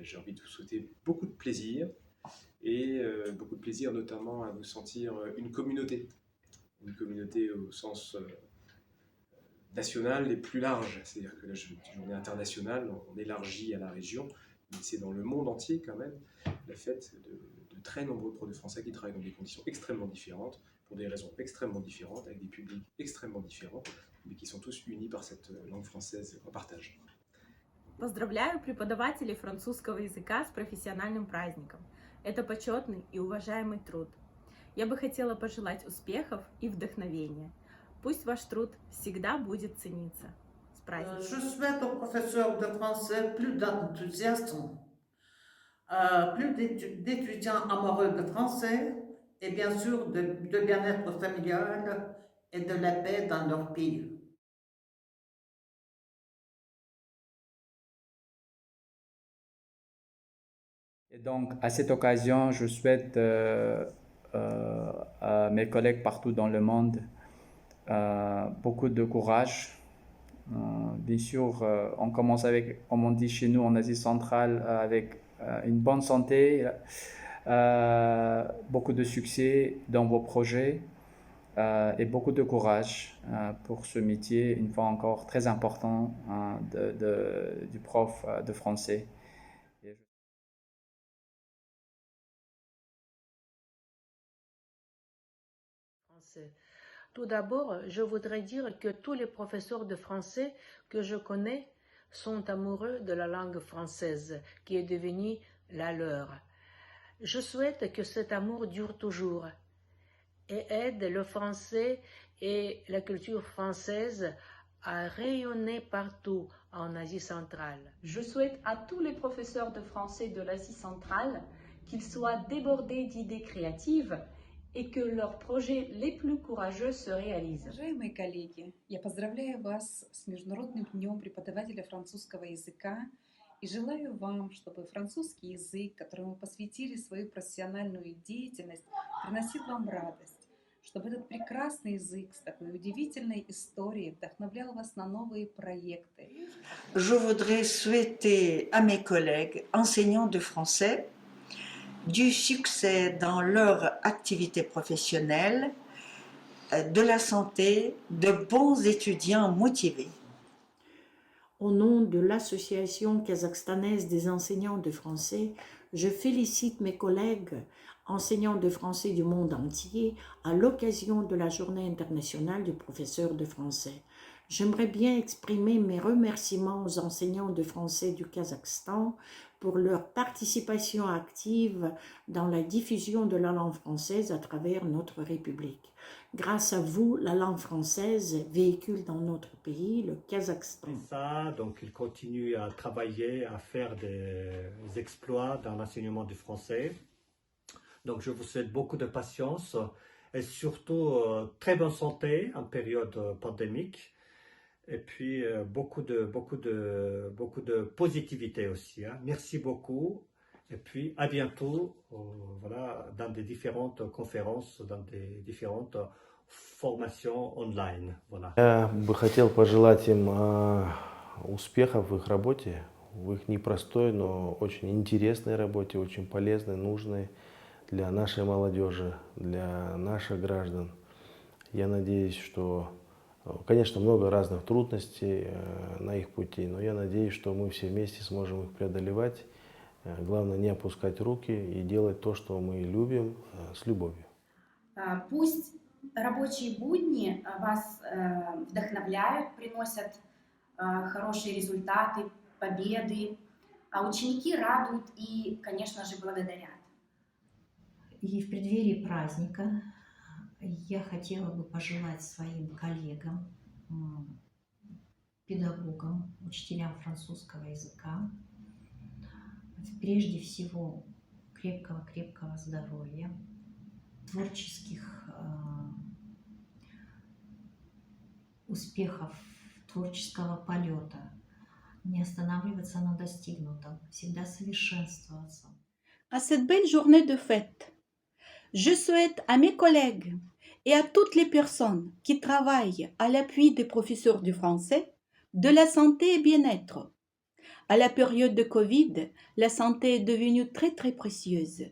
J'ai envie de vous souhaiter beaucoup de plaisir et beaucoup de plaisir notamment à vous sentir une communauté au sens national et plus large. C'est-à-dire que la journée internationale, on élargit à la région, mais c'est dans le monde entier quand même la fête de très nombreux profs de français qui travaillent dans des conditions extrêmement différentes, pour des raisons extrêmement différentes, avec des publics extrêmement différents, mais qui sont tous unis par cette langue française en partage. Поздравляю преподавателей французского языка с профессиональным праздником. Это почетный и уважаемый труд. Я бы хотела пожелать успехов и вдохновения. Пусть ваш труд всегда будет цениться. С праздником! Je souhaite aux professeurs de français plus d'enthousiasme, plus d'étudiants amoureux de français et bien sûr de bien-être familial et de la paix dans leur pays. Et donc, à cette occasion, je souhaite à mes collègues partout dans le monde beaucoup de courage. Bien sûr, on commence avec, comme on dit chez nous en Asie centrale, avec une bonne santé, beaucoup de succès dans vos projets et beaucoup de courage pour ce métier, une fois encore très important du prof de français. Tout d'abord, je voudrais dire que tous les professeurs de français que je connais sont amoureux de la langue française qui est devenue la leur. Je souhaite que cet amour dure toujours et aide le français et la culture française à rayonner partout en Asie centrale. Je souhaite à tous les professeurs de français de l'Asie centrale qu'ils soient débordés d'idées créatives и que leurs projets les plus courageux se réalisent. Уважаемые коллеги, я поздравляю вас с Международным днем преподавателя французского языка и желаю вам, чтобы французский язык, которому вы посвятили свою профессиональную деятельность, приносил вам радость, чтобы этот прекрасный язык с такой удивительной историей вдохновлял вас на новые проекты. Je voudrais souhaiter à mes collègues enseignants de français du succès dans leur activité professionnelle, de la santé, de bons étudiants motivés. Au nom de l'Association kazakhstanaise des enseignants de français, je félicite mes collègues enseignants de français du monde entier à l'occasion de la Journée internationale du professeur de français. J'aimerais bien exprimer mes remerciements aux enseignants de français du Kazakhstan pour leur participation active dans la diffusion de la langue française à travers notre République. Grâce à vous, la langue française véhicule dans notre pays, le Kazakhstan. Et ça, donc il continue à travailler, à faire des exploits dans l'enseignement du français. Donc je vous souhaite beaucoup de patience et surtout très bonne santé en période pandémique. Et puis beaucoup de positivité aussi. Hein. Merci beaucoup. Et puis à bientôt voilà, dans des différentes conférences, dans des différentes formations online. Voilà. Я бы хотел пожелать им успехов в их работе, в их непростой, но очень интересной работе, очень полезной, нужной для нашей молодежи, для наших граждан. Я надеюсь, что конечно, много разных трудностей на их пути, но я надеюсь, что мы все вместе сможем их преодолевать. Главное, не опускать руки и делать то, что мы любим, с любовью. Пусть рабочие будни вас вдохновляют, приносят хорошие результаты, победы, а ученики радуют и, конечно же, благодарят. И в преддверии праздника я хотела бы пожелать своим коллегам, педагогам, учителям французского языка, прежде всего крепкого здоровья, творческих успехов, творческого полета, не останавливаться на достигнутом, всегда совершенствоваться. À cette belle journée de fête, je souhaite à mes collègues et à toutes les personnes qui travaillent à l'appui des professeurs du français de la santé et bien-être, À la période de Covid, la santé est devenue très très précieuse.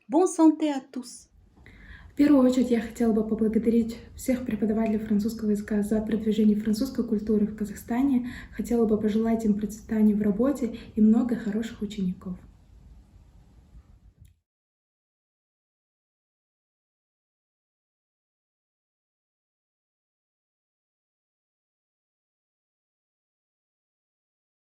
Bonne santé à tous! В первую очередь я хотела бы поблагодарить всех преподавателей французского языка за продвижение французской культуры в Казахстане. Хотела бы пожелать им процветания в работе и много хороших учеников.